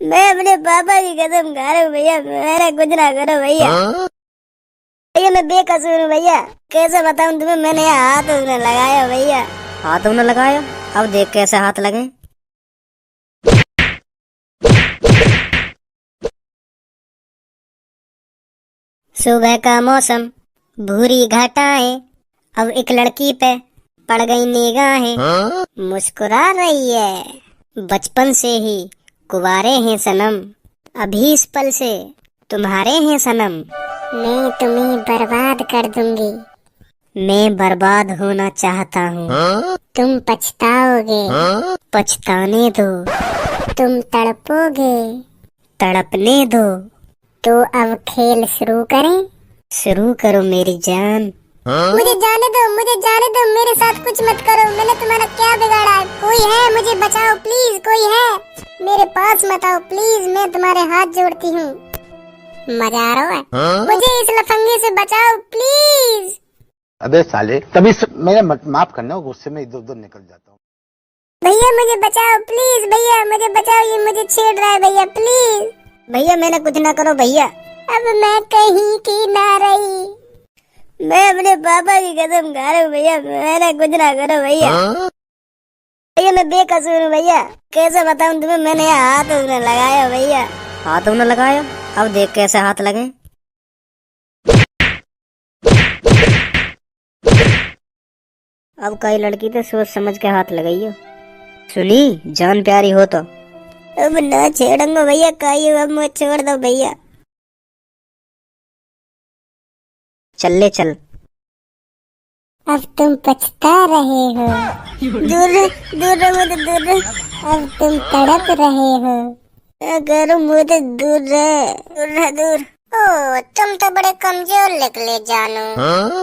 मैं अपने पापा की कसम खा रहा हूँ भैया, मेरा कुछ ना करो भैया। भैया मैं बेकसूर हूँ भैया, कैसे बताऊँ तुम्हें, मैंने यहाँ हाथ उसने लगाया भैया। हाथ तुमने लगाया? अब देख कैसे हाथ लगे। सुबह का मौसम, भूरी घटाएं, अब एक लड़की पे पड़ गई निगाहें। मुस्कुरा रही है बचपन से ही, कुंवारे हैं सनम, अभी इस पल से तुम्हारे हैं सनम। मैं तुम्हें बर्बाद कर दूंगी, मैं बर्बाद होना चाहता हूँ। तुम पछताओगे, पछताने दो। तुम तड़पोगे, तड़पने दो। तो अब खेल शुरू करें? शुरू करो मेरी जान। मुझे जाने दो, मुझे जाने दो, मेरे साथ कुछ मत करो, मैंने तुम्हारा क्या बिगाड़ा है? कोई है, मुझे बचाओ प्लीज, कोई है मेरे पास मत आओ प्लीज, मैं तुम्हारे हाथ जोड़ती हूँ। मजा आ रहा है? मुझे इस लफंगे से बचाओ प्लीज। अबे साले, तभी मेरा माफ करना, गुस्से में इधर उधर निकल जाता हूँ। भैया मुझे बचाओ प्लीज, भैया मुझे बचाओ, ये मुझे छेड़ रहा है भैया प्लीज। भैया मैंने कुछ ना करो भैया। अब मैं कहीं की ना रही, मैं अपने पापा की कसम खा रहा हूँ भैया, मैंने कुछ ना करो भैया। भैया मैं बेकसूर हूँ भैया, कैसे बताऊँ तुम्हें, मैंने यहाँ हाथ उसने लगाया भैया। हाथ तुमने लगाया? अब देख कैसे हाथ लगे। अब कई लड़की तो सोच समझ के हाथ लगाई हो। सुनी, जान प्यारी हो तो। अब ना छेड़ूंगा भैया, कहीं अब मुझे छोड़ दो भैया। चल ले चल। अब तुम पछता रहे हो, दूर दूर रहो मुझे, दूर रहो। अब तुम तड़प रहे हो, करो मुझे दूर रहे, दूर रहे, दूर। ओ तुम तो बड़े कमजोर निकले जानू।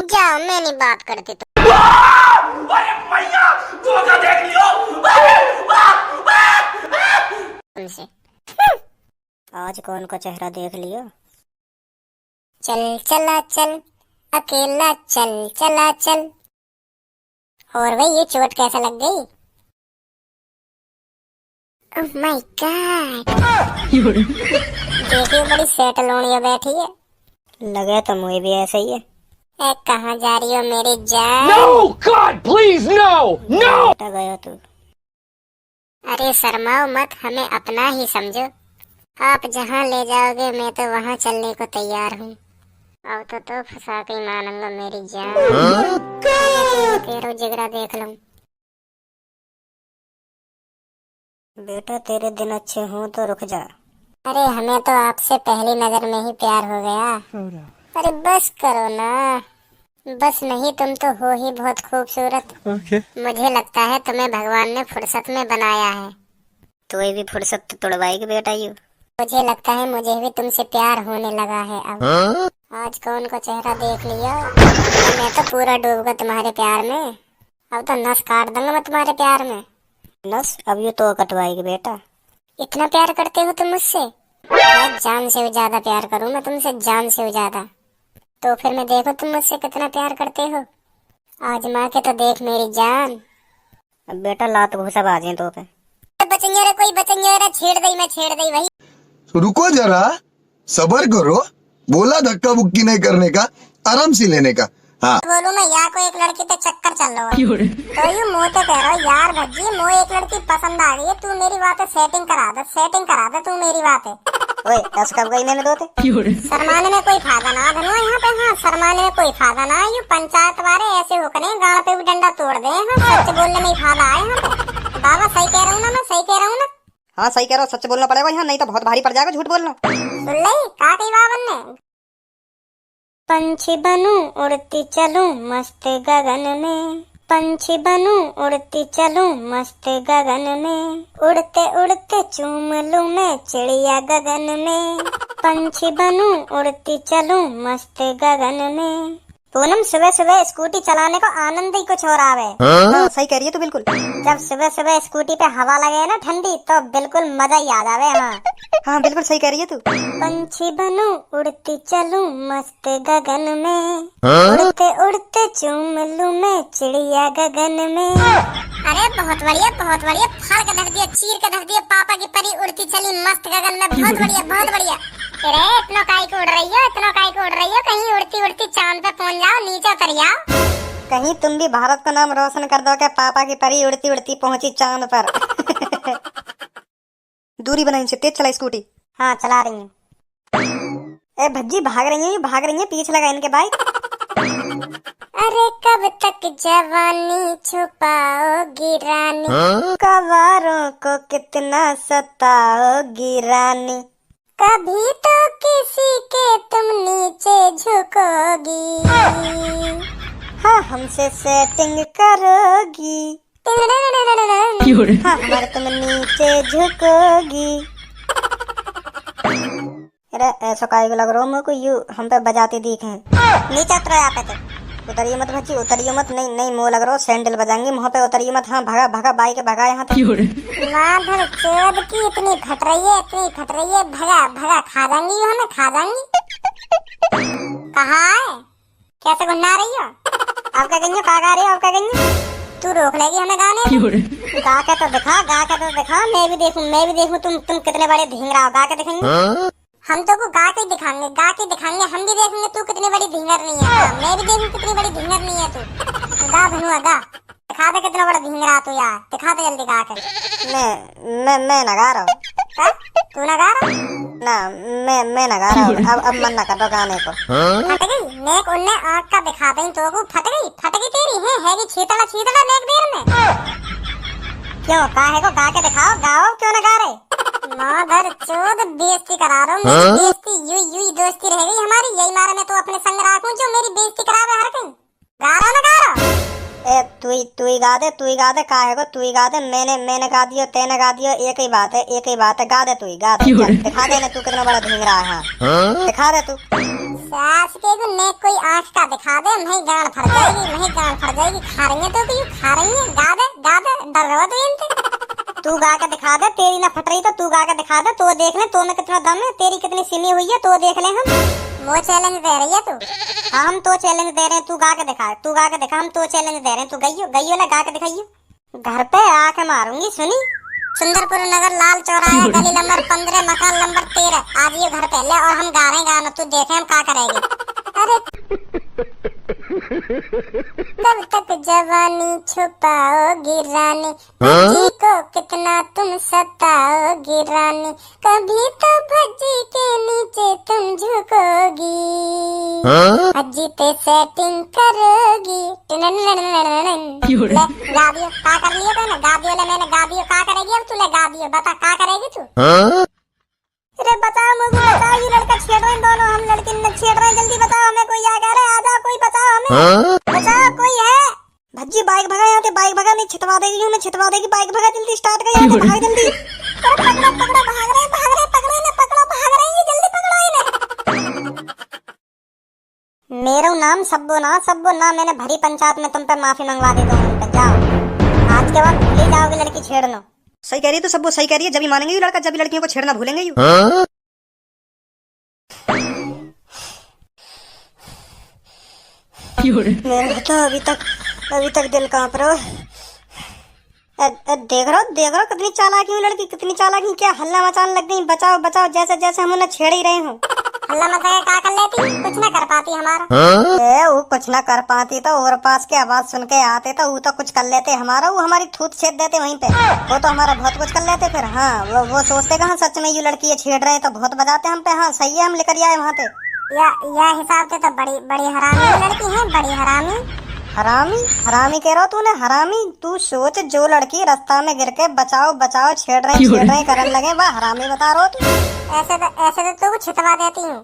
जाओ मैं नहीं बात करती तो। देख लियो तुमसे। आज कौन का चेहरा देख लियो। चल चला चल, अकेला चल चला चल। और भाई ये चोट कैसा लग गई? ओह माय गॉड, देखिए बड़ी सेट लोनिया बैठी है। लगे तो मुझे भी ऐसे ही है। कहाँ जा रही हो मेरी जान? No, God, please, no, no! बेटा गया तू। अरे शर्माओ मत, हमें अपना ही समझो। आप जहाँ ले जाओगे मैं तो वहाँ चलने को तैयार हूँ। अब तो फंसा के ही मानूंगा मेरी जान। तेरा जिगरा देख लूं। बेटा तेरे दिन अच्छे हों तो रुक जा। अरे हमें तो आपसे पहली नजर में ही प्यार हो गया। अरे बस करो ना, बस नहीं, तुम तो हो ही बहुत खूबसूरत। मुझे लगता है तुम्हें भगवान ने फुर्सत में बनाया है। तो ये भी फुर्सत तो तुड़वाएगी बेटा यू। मुझे लगता है मुझे भी तुमसे प्यार होने लगा है अब। आज कौन को चेहरा देख लिया, मैं तो पूरा डूब गया तुम्हारे प्यार में। अब तो नस काट दूंगा मैं तुम्हारे प्यार में। नस अब ये तो कटवाएगी बेटा। इतना प्यार करते हो तुम मुझसे? मैं जान से भी ज्यादा प्यार करूँ मैं तुमसे, जान से भी ज्यादा। तो फिर मैं देखो तुम मुझसे कितना प्यार करते हो, आजमा के तो देख मेरी जान। अब बेटा लात घुसा बाजें तो पे। बचेंगे रे, कोई बचेंगे रे, छेड़ दई मैं, छेड़ दई भाई। रुको जरा, सबर करो, बोला धक्का बुक्की नहीं करने का, आराम से लेने का। हाँ बोलूं मैं, यहाँ को एक लड़की पे चक्कर चल रहा है तो यू मुँह तो कह रहा हो यार भज्जी, मुझे एक लड़की पसंद आ गई है, तू मेरी बातें सेटिंग करा दे, सेटिंग करा दे तू मेरी बातें। ओए दस कब गई मैंने दोते। शर्माने में कोई फायदा ना धनो यहाँ पे। हाँ शर्माने में कोई फायदा ना, यू पंचायत वाले ऐसे होकने गाड़ पे भी डंडा तोड़ दे। हाँ सच बोलने में ही फायदा है यहाँ पे। बाबा सही कह रहा हूँ ना, मैं सही कह रहा हूँ ना? हाँ सही कह रहा हो, सच बोलना पड़ेगा यहाँ, नहीं तो बहुत भारी पड़ जाएगा झूठ बोलना। सुन ले का कही बाबन ने। पंछी बनूं उड़ती चलूं मस्त गगन में, पंछी बनूं उड़ती चलूं मस्त गगन में, उड़ते उड़ते चूम लूं मैं चिड़िया गगन में। पंछी बनूं उड़ती चलूं मस्त गगन में। पूनम सुबह सुबह स्कूटी चलाने को आनंद ही कुछ और आवे। हाँ सही कह रही है तू बिल्कुल। जब सुबह सुबह स्कूटी पे हवा लगे ना ठंडी, तो बिल्कुल मजा ही आ जावे। हाँ हाँ बिल्कुल सही कह रही है तू। पंछी बनूं उड़ती चलूं मस्त गगन में, उड़ते उड़ते चूम लूं मैं चिड़िया गगन में। अरे बहुत बढ़िया फाड़ के धर दिया, चीर के धर दिया, पापा की परी उड़ती चली मस्त गगन में, बहुत बढ़िया बहुत बढ़िया। अरे इतना काहे को उड़ रही हो, इतना काहे को उड़ रही हो, कहीं उड़ती उड़ती चांद पे पहुंच जाओ, नीचे उतर जाओ। कहीं तुम भी भारत का नाम रोशन कर दो क्या, पापा की परी उड़ती उड़ती पहुंची चांद पर। दूरी बनाई से तेज चला स्कूटी। हाँ चला रही हूँ। ए भज्जी भाग रही है, पीछे लगा इनके बाइक। अरे कब तक जवानी छुपाओगी रानी, कवारों को कितना सताओगी रानी, कभी तो किसी के तुम नीचे झुकोगी। हाँ हमसे सेटिंग करोगी, हाँ हमारे तुम नीचे झुकोगी। अरे ऐसा काहे को लग रहा हूँ मुझको, यू हम पे बजाती दिखे। नीचे उतरो यहाँ पे, तो उतरियो मत भज्जी, उतरियो मत, नहीं मुँह लग रहा हो सैंडल बजाएंगे मुँह पे, उतरियो मत। हाँ भगा बाइक भगा यहाँ तक। माधर चोद की इतनी फट रही है, भगा खा जाएंगी हमें, खा जाएंगी। कहाँ है, कैसे गुन्ना रही हो? आप क्या कहेंगे, कहाँ गा रही हो, आप क्या कहेंगे? तू रोक लेगी हमें गाने? गा के तो दिखा, मैं भी देखूं तुम कितने बड़े ढींगरा हो, गा के दिखाएंगे। हम तो को गा के दिखाएंगे, हम भी देखेंगे तू कितनी बड़ी ढींगर नहीं है। मैं भी देखूं कितनी बड़ी ढींगर नहीं है तू। गा भनुआ गा, दिखा दे कितना बड़ा ढींगरा तू यार, दिखा दे जल्दी गा के। मैं ना गा रहा हूँ। तू ना गा रहा? ना मैं ना गा रहा हूँ, अब मन ना कर दो गाने को। फट गई नेक, उनने आँख का दिखा दें तो को फट गई तेरी है कि छीतड़ा नेक देर में। क्यों काहे को गा के दिखाओ, गाओ क्यों ना गा रहे? माधर चोद बेइज्जती करा रहा हूँ, मेरी बेइज्जती यू दोस्ती रह गई हमारी, यही मारे मैं तो अपने संग रखूं जो मेरी बेइज्जती करावे हर कहीं। गा रहा ए तू ही गा दे काहे को, तू ही गा दे, मैंने गा दियो तेने गा दियो, एक ही बात है, गा दे तू ही गा दे, दिखा दे ना तू कितना बड़ा ढींगरा है। हाँ दिखा दे तू। सास के को नेक कोई आँख का दिखा दे, मैं गांड फट जाएगी, खा रही है तो क्यों खा रही है, गा दे डर रहा तू इनसे। तू गा के दिखा दे, तेरी ना फट रही तो तू गा के दिखा दे, तो देख ले तो में कितना दम है, तेरी कितनी सिमी हुई है तो देख ले हम। वो चैलेंज दे रही है तू? हाँ हम तो चैलेंज दे रहे हैं, तू गा के दिखा, हम तो चैलेंज दे रहे हैं, तू गइयो ला गा के दिखाइयो। घर पे आके मारूंगी सुनी। सुंदरपुर नगर लाल चौराहा गली नंबर 15 मकान नंबर 13 आ जाइए घर पे ले, और हम गा रहे हैं गाना, तू देखे हम क्या करेंगे। अरे कब तक जवानी छुपाओगी रानी, भज्जी को कितना तुम सताओगी रानी, कभी तो भज्जी के नीचे तुम झुकोगी, भज्जी पे सेटिंग करोगी। ले गा दियो, का कर लियो तूने, गा दियो ले, मैंने गा दियो, का करेगी अब तू, ले गा दियो, बता का करेगी तू? अरे बताओ मुझे, बताओ ये लड़का छेड़ रहे हैं दोनों, हम लड़के न छेड़ रहे हैं, जल्दी बताओ हमें, कोई आ गया, आ जाओ कोई बचाओ हमें, बचाओ कोई है। भज्जी बाइक भगा यहाँ से, बाइक भगा, नहीं छिटवा देगी, बाइक भगा जल्दी, स्टार्ट कर यहाँ से, भाग जल्दी। अरे पकड़ो भाग रहे हैं, जल्दी पकड़ो इन्हें। मेरा नाम सब्बो ना, मैंने भरी पंचायत में तुम पे माफी मंगवा दी, तो जाओ, आज के बाद भूल जाओगे लड़की छेड़ना। सही कह रही है तो सब सही कह रही है, जब ही मानेंगे लड़का, जब भी लड़कियों को छेड़ना भूलेंगे यू। मेरा तो अभी तक दिल कांप रहा है। देख रहा कितनी चालाक है लड़की, कितनी चालाक है, क्या हल्ला मचाने लग गई, बचाओ जैसे हम उन्हें छेड़ ही रहे हो। हल्ला मचाया क्या कर लेती, कुछ ना कर पाती हमारा। वो कुछ ना कर पाती तो और पास की आवाज सुन के आते तो वो तो कुछ कर लेते हमारा, वो हमारी थूत छेद देते वहीं पे, वो तो हमारा बहुत कुछ कर लेते फिर। हाँ वो सोचते कहाँ सच में ये लड़की ये छेड़ रहे हैं तो बहुत बजाते हम पे। हाँ सही है, हम लेकर आए वहाँ पे। या हिसाब से तो बड़ी हरामी लड़की है, बड़ी हरामी कह रहा हो तूने, हरामी? तू सोच, जो लड़की रास्ता में गिर के बचाओ छेड़ रहे करने लगे, वह हरामी बता रहा हो तू। ऐसे तो तू छितवा देती हूँ।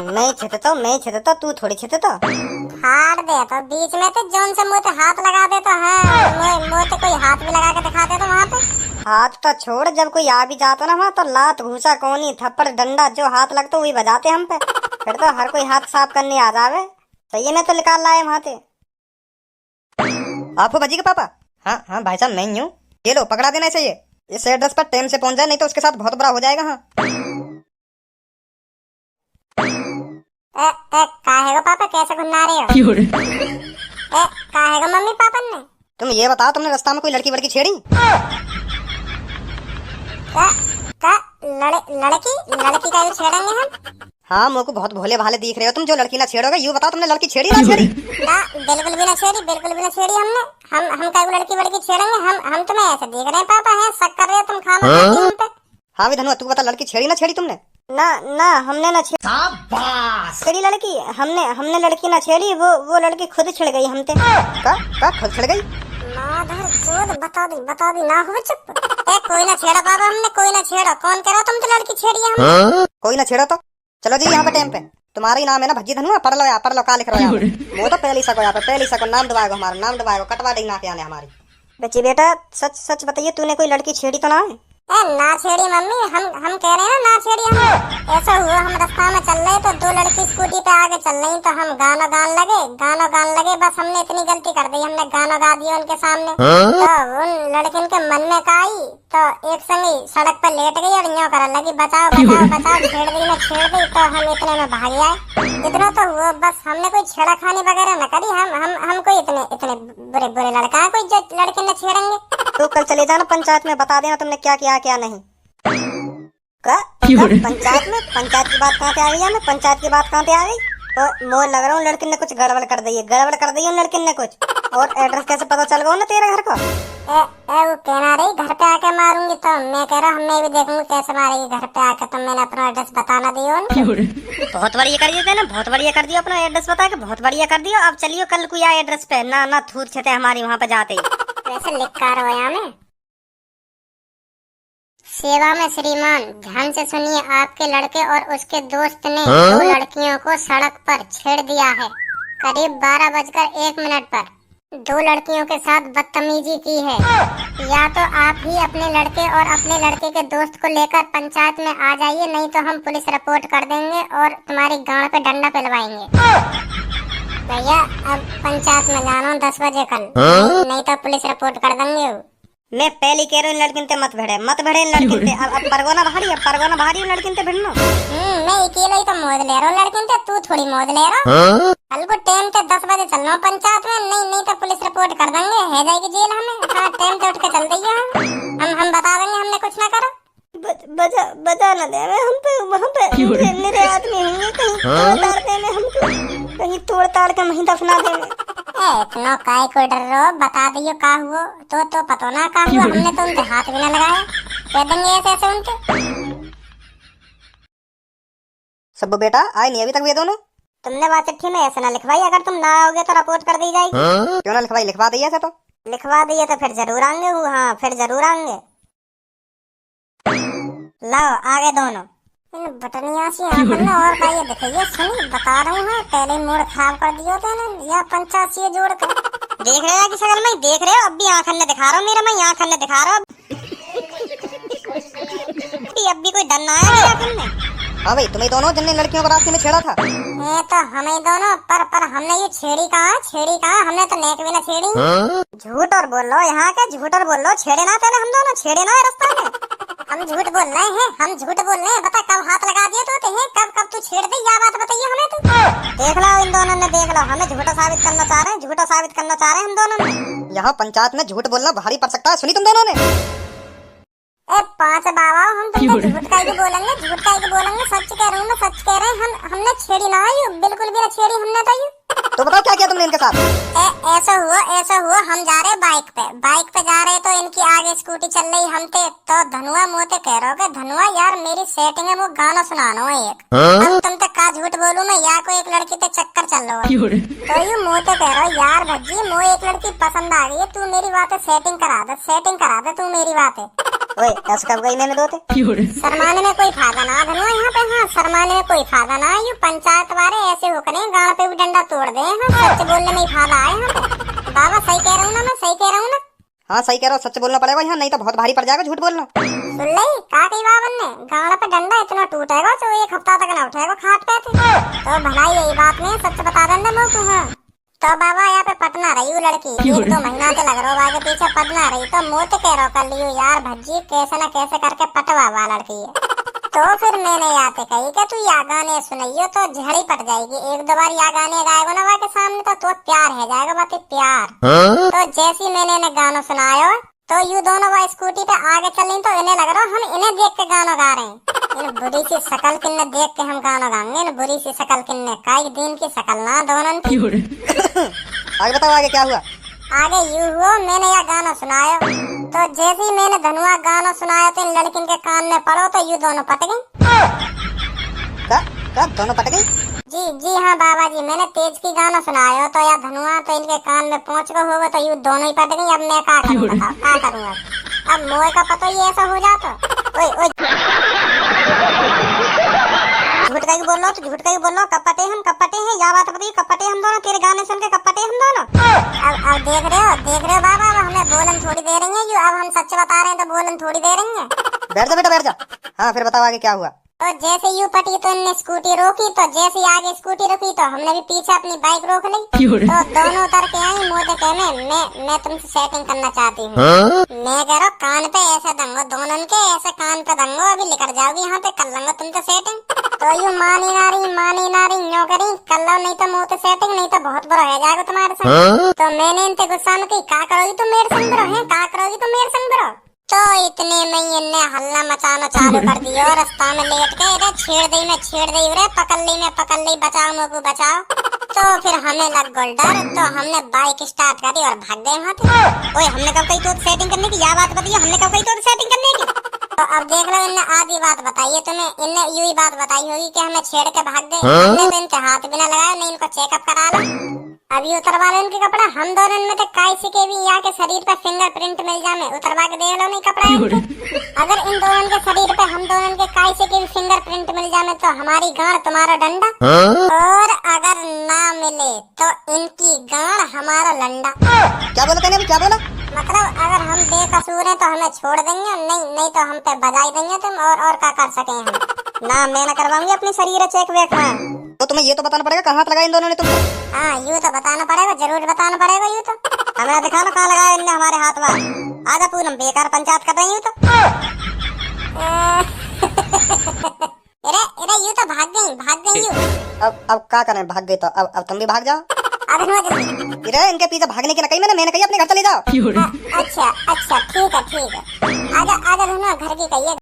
मैं छितता, तू थोड़ी छितता। फाड़ दे तो बीच में तो जोन से मुँह पे हाथ लगा दे तो, हाँ मुँह पे कोई हाथ भी लगा के दिखा दे तो वहाँ पे। हाथ तो छोड़, जब कोई आ भी जाता ना वहाँ तो लात घूसा कोनी थप्पड़ डंडा जो हाथ लगता वही बजाते हम पे, फिर तो हर कोई हाथ साफ करने आ जावे। सही में तो निकाल लाए वहाँ से। आपको भजी के पापा? हाँ भाई साहब मैं ही हूँ, ये लो पकड़ा देना चाहिए, इस एड्रेस पर टाइम से पहुँच जाए, नहीं तो उसके साथ बहुत बुरा हो जाएगा। हाँ काहे को पापा कैसे घुमा रहे हो? काहे को मम्मी पापा ने तुम ये बताओ, तुमने रास्ता में कोई लड़की वड़की छेड़ी? लड़की लड़की का छेड़ेंगे हम? हाँ, मुझे को बहुत भोले भाले दिख रहे हो तुम, जो लड़की ना छेड़ोगे। यूँ बताओ, तुमने लड़की छेड़ी ना छेड़ी? ना, बिल्कुल भी ना छेड़ी, बिल्कुल भी ना छेड़ी हमने। हम क्या लड़की वड़की छेड़ेंगे? हम तुम्हें ऐसे देख रहे हैं पापा, हैं शक कर रहे हो तुम खाना खाती हम पे। हाँ भी धनुआ, तू बता, लड़की छेड़ी ना छेड़ी तुमने? ना हमने ना छेड़ी लड़की, हमने लड़की ना छेड़ी, वो लड़की खुद छिड़ गई हमसे। का खुद छिड़ गई? माधर चोद, बता दी ना हो चुप। कोई ना छेड़ा बाबा, हमने कोई ना छेड़ा। कौन कह रहा तुम तो लड़की छेड़ी है हमने? कोई ना छेड़ा तो चलो जी यहाँ पे टाइम पे। तुम्हारा ही नाम है ना भज्जी धनुआ? पढ़ लो यार, पढ़ लो, का लिख रहे हो? वो तो पहली सको यहाँ पे, पहली सको नाम दबाएगो, हमारा नाम दबाएगो, कटवा देगी ना के आने हमारी। बच्ची बेटा, सच बताइए, तूने कोई लड़की छेड़ी तो ना है? ना छेड़ी मम्मी, हम कह रहे हैं ना छेड़ी हम। ऐसा हुआ, हम रास्ता में चल रहे तो दो लड़की स्कूटी पे आगे चल रही, तो हम गाना गान लगे। बस हमने इतनी गलती कर दी, हमने गाना गा दिया उनके सामने। तो उन लड़किन के मन में का आई, तो एक संगी सड़क पर लेट गई और यूं करने लगी, बचाओ छेड़ दी। तो हम इतने में भाग आए। इतना तो हुआ, बस हमने कोई छेड़ा खानी वगैरह न करी। हम कोई इतने बुरे लड़का है कोई जो लड़के न छेड़ेंगे। तो कल चले जाना पंचायत में, बता देना तुमने क्या किया क्या नहीं। पंचायत की बात कहाँ पे आ गई? मैं पंचायत की बात कहाँ पे आ गई? तो मोर लग रहा हूँ लड़की ने कुछ गड़बड़ कर दी है लड़की ने कुछ। और एड्रेस कैसे पता चल गया ना तेरे घर का? वो कहना रही घर पे आके मारूंगी, तो मैं कह रहा हूँ मैं भी देखूंगी कैसे मारेगी घर पे आके। तो मैंने अपना एड्रेस बताना दियो। बहुत बढ़िया कर दिया ना, बहुत बढ़िया कर दिया, अपना एड्रेस बता के बहुत बढ़िया कर दिया। अब चलियो कल को या एड्रेस पे ना थूर छते हमारी वहाँ पे जाते ही। वैसे लिख कर हो यहाँ में सेवा में श्रीमान, ध्यान से सुनिए। आपके लड़के और उसके दोस्त ने दो लड़कियों को सड़क पर छेड़ दिया है। करीब 12:01 पर दो लड़कियों के साथ बदतमीजी की है। या तो आप ही अपने लड़के और अपने लड़के के दोस्त को लेकर पंचायत में आ जाइए, नहीं तो हम पुलिस रिपोर्ट कर देंगे और तुम्हारी गांड पे डंडा पिलवाएंगे। भैया अब पंचायत में जाना 10 बजे कल, नहीं तो पुलिस रिपोर्ट कर देंगे। मैं पहले कह रहा हूँ लड़किन ते मत भिड़े लड़किन ते। अब परगोना भारी लड़किन ते भिड़नो। मैं अकेले ही तो मौज ले रहा हूँ लड़किन ते, तू थोड़ी मौज ले रहा। कल को टाइम पे 10 बजे चलना पंचायत में, नहीं तो पुलिस रिपोर्ट कर देंगे, है जाएगी जेल हमें। हाँ, टाइम पे उठ के चल देंगे हम बता देंगे हमने कुछ ना करा। बजा न दे हम पे, वहाँ पे मेरे आदमी होंगे, कहीं तोड़ ताड़ के वहीं दफना देंगे। इतना काय को डर रहो, बता दियो का हुआ तो पता ना का हुआ। हमने तो उनके हाथ भी ना लगाया, कह देंगे ऐसे उनके। सब बेटा आए नहीं अभी तक वे दोनों? तुमने बात चिट्ठी में ऐसे ना लिखवाई, अगर तुम ना आओगे तो रिपोर्ट कर दी जाएगी। क्यों ना लिखवाई? लिखवा दिया तो लिखवा दिए तो फिर जरूर आएंगे। हाँ, फिर जरूर आएंगे। लाओ आगे दोनों। इन बटनिया सी हमने और का ये दिखाइए, सुनी बता रहा हूँ। पहले मूड खराब कर दिया था ना, या पंचायत से जोड़ कर देख रहे हो कि शक्ल में देख रहे हो? अब भी आंखन ने दिखा रहा हूँ, मेरा मैं आंखन ने दिखा रहा हूँ। अब भी कोई डर ना आया आंखन में? हाँ भाई, तुम्हें दोनों जिनने लड़कियों को रास्ते में छेड़ा था। ये तो हमें दोनों, पर हमने ये छेड़ी कहाँ? हमने तो नेक भी ना छेड़ी। झूठ और बोल लो, यहाँ के झूठ और बोल लो। छेड़े ना पहले हम दोनों, छेड़े ना रास्ता में। हम झूठ बोल रहे हैं, बता कब हाथ लगा दिए तो कब तू छेड़ दे, या बात बताइए हमें तो। देख लो इन दोनों ने, देख लो हमें झूठा साबित करना चाह रहे हैं हम दोनों ने। यहाँ पंचायत में झूठ बोलना भारी पड़ सकता है, सुनी तुम दोनों ने? ए पांच बाबा, हम तुमसे झूठ का ही बोलेंगे, सच कह रहा हूँ मैं, सच कह रहे हैं। हमने छेड़ी ना आई, बिल्कुल भी ना छेड़ी हमने तो। तो बताओ क्या किया तुमने इनके साथ? ऐसा हुआ हम जा रहे बाइक पे जा रहे, तो इनकी आगे स्कूटी चल रही हमसे। तो धनुआ मोते कह रहे हो कि धनुआ यार मेरी सेटिंग है, वो गाना सुनाना है एक। अब तुम तक का झूठ बोलूं मैं, या कोई एक लड़की पे चक्कर चल रहा है। तो यू मोते कह रहे हो यार भज्जी मो एक लड़की पसंद आ गई है, तू मेरी बातें सेटिंग करा दे तू मेरी बातें। ओए ऐसा कब गई मैंने दो थे? शर्माने में कोई फायदा ना धनुआ यहाँ पे। हाँ, शर्माने में कोई फायदा ना। यू पंचायत वाले ऐसे होकर गाँव पे भी डंडा तोड़ दे। हाँ, सच बोलने में ही फायदा है यहाँ पे। बाबा सही कह रहा हूँ ना, मैं सही कह रहा हूँ ना? हाँ सही कह रहा हूँ, सच बोलना पड़ेगा यहाँ, नहीं तो बहुत भारी पड़ जाएगा झूठ बोलना। सुन ली का कही बाबन ने, गाँव पे डंडा इतना टूटेगा तो 1 हफ्ता तक ना उठेगा खाट पे थे। तो भलाई यही बात नहीं, सच बता देंगे मुँह को। हाँ तो बाबा यहाँ पे पटना रही वो लड़की, 1-2 महीना से लग रहा हो आगे पीछे पटना रही। तो मुँह तो कह रहा कर लियो यार भज्जी, कैसे न कैसे करके पटवा लड़की है। तो फिर मैंने आते कही कि तू या गाने सुनाइयो तो झड़ी पट जाएगी। एक दो बार या गाने गाएगा ना वहाँ के सामने तो प्यार है जाएगा बातें प्यार। तो जैसे मैंने इन्हें गाना सुनायो तो यू दोनों वह स्कूटी पे आगे चल रही तो इन्हें लग रहा हम इन्हें देख के गाना गा रहे हैं। इन बुरी सी शकल किन्ने देख के हम गाना गाएंगे। इन बुरी सी शकल किन्ने काई दिन की शकल ना दोनों की। आगे बताओ आगे क्या हुआ। आगे यू हुआ मैंने यह गाना सुनाया तो जैसे ही मैंने धनुआ गाना सुनाया तो इन लड़किन के कान में पड़ो तो यू दोनों पट गई। का दोनों पट गई? जी हाँ बाबा जी, मैंने तेज की गाना सुनाया तो या धनुआ तो इनके कान में पहुंच गए होगा तो यू दोनों ही पट गई। अब मैं क्या करूँगा, क्या करूँगा? अब मोए का पता ही ऐसा हो जाता। ओए झूठ कहीं बोल लो तो झूठ कहीं बोल लो। कब पटे हैं या बात बताइए। कब पटे हम दोनों? तेरे गाने सुन के कब पटे हम दोनों? अब देख रहे हो बाबा, अब हमें बोलन थोड़ी दे रही है यू। अब हम सच बता रहे हैं तो बोलन थोड़ी दे रही है। बैठ जा बेटा बैठ जा। हाँ फिर बताओ आगे क्या हुआ। तो जैसे यू पटी तो इनने स्कूटी रोकी तो जैसे ही आगे स्कूटी रुकी तो हमने भी पीछे अपनी बाइक रोक ली। तो दोनों उतर के आई मोटे कहने मैं तुमसे सेटिंग करना चाहती हूँ। मैं कह रहा कान पे ऐसे दंगो दोनों के, ऐसे कान पे दंगो, अभी निकल जाओगी यहाँ पे, कर लूंगा तुमसे सेटिंग। तो यू मानी नारी न्यो करी कर लो, नहीं तो मुँह से सेटिंग, नहीं तो बहुत बुरा हो जाएगा तुम्हारे संग। तो मैंने इनसे गुस्सा में कही का करोगी तुम मेरे संग ब्रो है, का करोगी तुम मेरे संग ब्रो। तो इतने में इनने हल्ला मचाना चालू कर दिया और रास्ता में लेट के रे छेड़ दी रे पकड़ ली बचाओ मोको बचाओ। तो फिर हमें लग गल डर तो हमने बाइक स्टार्ट करी और भाग गए वहाँ से। ओए हमने कब कही तो सेटिंग करने की? या बात बताइए, हमने कब कही तो सेटिंग करने की? तो अब देख लो इनने आधी बात बताई है तुम्हें। इनने यू ही बात बताई होगी कि हमें छेड़ के भाग गए। हमने तो इनके हाथ बिना लगाया, नहीं इनको चेकअप करा लो, अभी उतरवा लो इनके कपड़ा। हम दोनों में तो काई के भी यहाँ के शरीर पे फिंगरप्रिंट मिल जाए, उतरवा के देख लो नहीं कपड़ा इनके। अगर इन दोनों के शरीर पे हम दोनों के काई के भी फिंगरप्रिंट मिल जाए तो हमारी गांड तुम्हारा डंडा, और अगर ना मिले तो इनकी गांड हमारा लंडा। क्या बोला तूने अभी, क्या बोला? मतलब अगर हम बेकसूर हैं तो हमें छोड़ देंगे, नहीं तो हम पे बजाई देंगे तुम, और क्या कर सके हम ना। मैं ना करवाऊंगी अपने शरीर चेक वेक में। तो तुम्हें ये तो बताना पड़ेगा कहाँ लगाया इन दोनों ने तुमको। हाँ यू तो बताना पड़ेगा, जरूर बताना पड़ेगा यू तो। हमें दिखाना कहाँ लगाया इनने हमारे हाथ में। आजा पूनम बेकार पंचायत कर रही हूँ तो। अरे यू तो भाग गई यू। अब क्या करें, भाग गई तो अब तुम भी भाग जाओ। अब जल्दी। इरे इनके पीछे भागने की ना कही मैंने कही अपने घर चले जाओ। अच्छा ठीक है। आजा घर की कहिए।